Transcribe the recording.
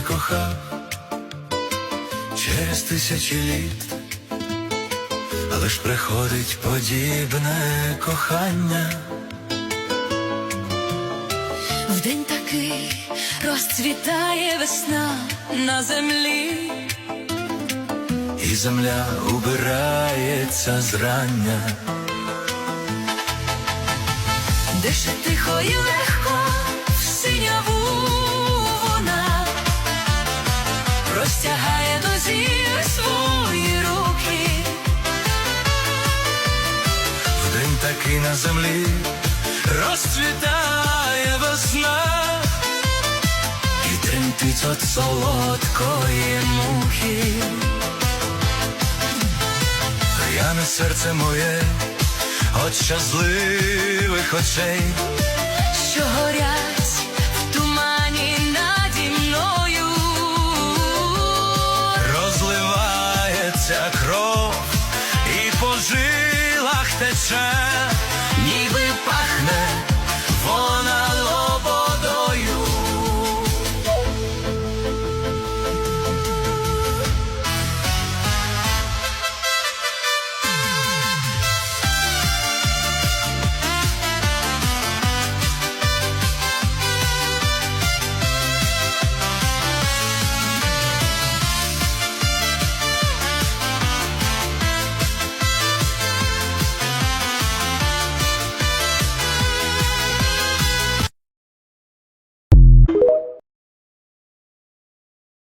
кохав через тисячі літ, але ж приходить подібне кохання. В день такий розцвітає весна на землі, І земля убирається зрання, дише тихо і легко в синяву вона, простягає до зір свої руки. в день такий на землі розцвітає весна, і тремтить от солодкої мухи. Р'яне серце моє от щасливих очей, Що горять